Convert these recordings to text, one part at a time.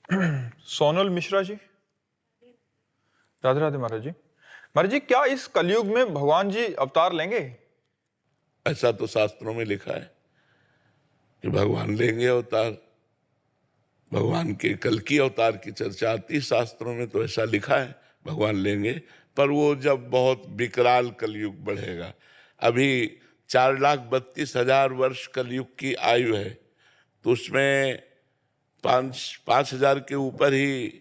सोनल मिश्रा जी, राधे राधे महाराज जी। महाराज जी, क्या इस कलयुग में भगवान जी अवतार लेंगे? ऐसा तो शास्त्रों में लिखा है कि भगवान लेंगे अवतार। भगवान के कल की अवतार की चर्चा आती, शास्त्रों में तो ऐसा लिखा है भगवान लेंगे। पर वो जब बहुत विकराल कलयुग बढ़ेगा। अभी 4,32,000 वर्ष कलयुग की आयु है, तो उसमें 5,000 के ऊपर ही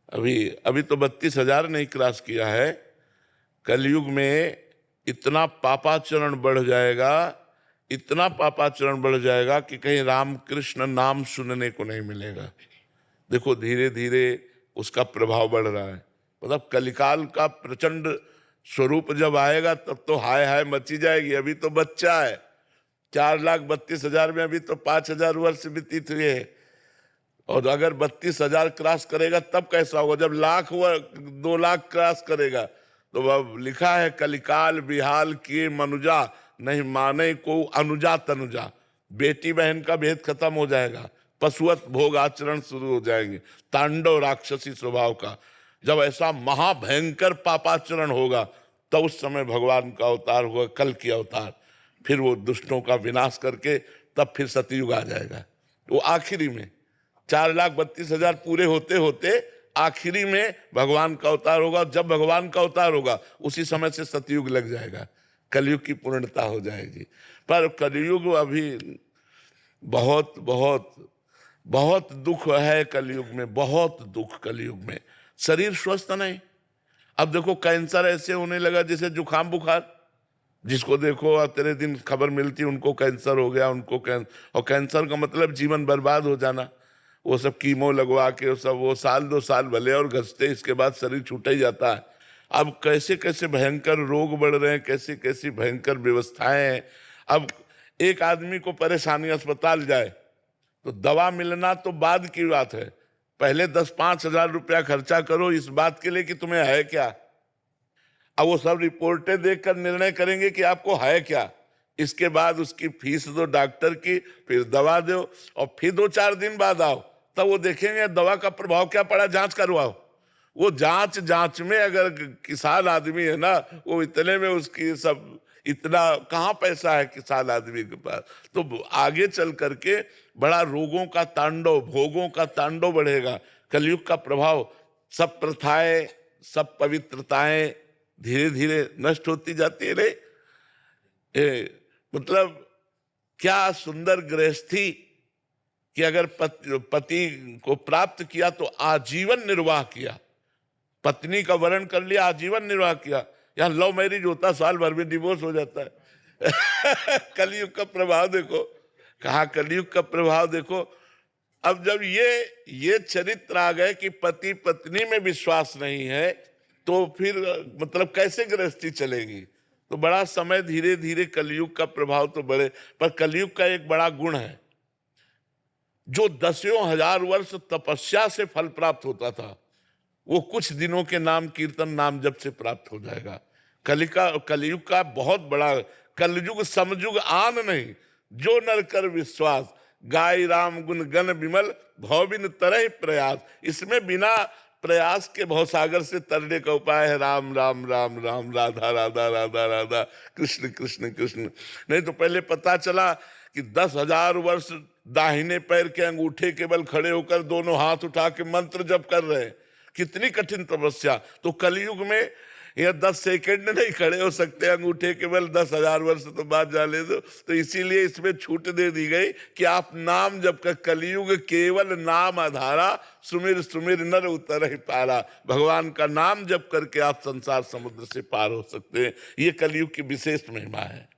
अभी अभी तो 32,000 नहीं क्रॉस किया है। कलयुग में इतना पापाचरण बढ़ जाएगा, इतना पापाचरण बढ़ जाएगा कि कहीं राम कृष्ण नाम सुनने को नहीं मिलेगा। देखो धीरे धीरे उसका प्रभाव बढ़ रहा है। मतलब कलिकाल का प्रचंड स्वरूप जब आएगा तब तो हाय हाय मची जाएगी। अभी तो बच्चा है, 4,32,000 में अभी तो 5,000 वर्ष व्यतीत हुए हैं। और अगर 32,000 क्रॉस करेगा तब कैसा होगा, जब लाख हुआ 2 लाख क्रॉस करेगा। तो अब लिखा है कलिकाल बिहाल किए मनुजा, नहीं माने को अनुजा तनुजा। बेटी बहन का भेद खत्म हो जाएगा, पशुवत भोग आचरण शुरू हो जाएंगे, तांडव राक्षसी स्वभाव का। जब ऐसा महाभयंकर पापाचरण होगा तो उस समय भगवान का अवतार होगा, कल की अवतार। फिर वो दुष्टों का विनाश करके तब फिर सतयुग आ जाएगा। वो आखिरी में 4,32,000 पूरे होते होते आखिरी में भगवान का अवतार होगा। जब भगवान का अवतार होगा उसी समय से सतयुग लग जाएगा, कलयुग की पूर्णता हो जाएगी। पर कलयुग अभी बहुत बहुत बहुत दुख है कलयुग में, बहुत दुख कलयुग में। शरीर स्वस्थ नहीं। अब देखो कैंसर ऐसे होने लगा जैसे जुकाम बुखार। जिसको देखो तेरे दिन खबर मिलती उनको कैंसर हो गया, और कैंसर का मतलब जीवन बर्बाद हो जाना। वो सब कीमो लगवा के वो सब, वो साल 2 साल भले और घसते, इसके बाद शरीर छूट ही जाता है। अब कैसे कैसे भयंकर रोग बढ़ रहे हैं, कैसी कैसी भयंकर व्यवस्थाएं हैं। अब एक आदमी को परेशानी, अस्पताल जाए तो दवा मिलना तो बाद की बात है, पहले 10-5 हजार रुपया खर्चा करो इस बात के लिए कि तुम्हें है क्या। अब वो सब रिपोर्टें देखकर निर्णय करेंगे कि आपको है क्या। इसके बाद उसकी फीस दो डॉक्टर की, फिर दवा दो, और फिर 2-4 दिन बाद आओ, तब वो देखेंगे दवा का प्रभाव क्या पड़ा, जांच करवाओ। वो जांच में अगर किसान आदमी है ना, वो इतने में उसकी सब, इतना कहाँ पैसा है किसान आदमी के पास। तो आगे चल करके बड़ा रोगों का तांडव, भोगों का तांडव बढ़ेगा। कलयुग का प्रभाव, सब प्रथाएं, सब पवित्रताएं धीरे धीरे नष्ट होती जाती है। मतलब क्या सुंदर गृहस्थी कि अगर पति को प्राप्त किया तो आजीवन निर्वाह किया, पत्नी का वरण कर लिया, आजीवन निर्वाह किया। यहाँ लव मैरिज होता साल भर में डिवोर्स हो जाता है। कलयुग का प्रभाव देखो, कहा कलयुग का प्रभाव देखो। अब जब ये चरित्र आ गए कि पति पत्नी में विश्वास नहीं है, तो फिर मतलब कैसे गृहस्थी चलेगी। तो बड़ा समय धीरे धीरे कलयुग का प्रभाव तो बढ़े। पर कलयुग का एक बड़ा गुण है, जो 10,000 वर्ष तपस्या से फल प्राप्त होता था, वो कुछ दिनों के नाम कीर्तन नाम जप से प्राप्त हो जाएगा। कलयुग का बहुत बड़ा, कलयुग समयुग आन नहीं, जो नर कर विश्वास, गाय राम गुण गण विमल, भवबिन तरह प्रयास। इसमें बिना प्रयास के भवसागर से तरने का उपाय है राम राम राम राम, राधा राधा राधा राधा, कृष्ण कृष्ण कृष्ण। नहीं तो पहले पता चला कि 10,000 वर्ष दाहिने पैर के अंगूठे केवल खड़े होकर दोनों हाथ उठा के मंत्र जप कर रहे हैं, कितनी कठिन तपस्या। तो कलयुग में यह 10 सेकंड नहीं खड़े हो सकते अंगूठे केवल, 10,000 वर्ष तो बात जाने दो। तो इसीलिए इसमें छूट दे दी गई कि आप नाम जब कर, कलयुग केवल नाम आधारा, सुमिर सुमिर नर उतर ही पारा। भगवान का नाम जप करके आप संसार समुद्र से पार हो सकते हैं। ये कलयुग की विशेष महिमा है।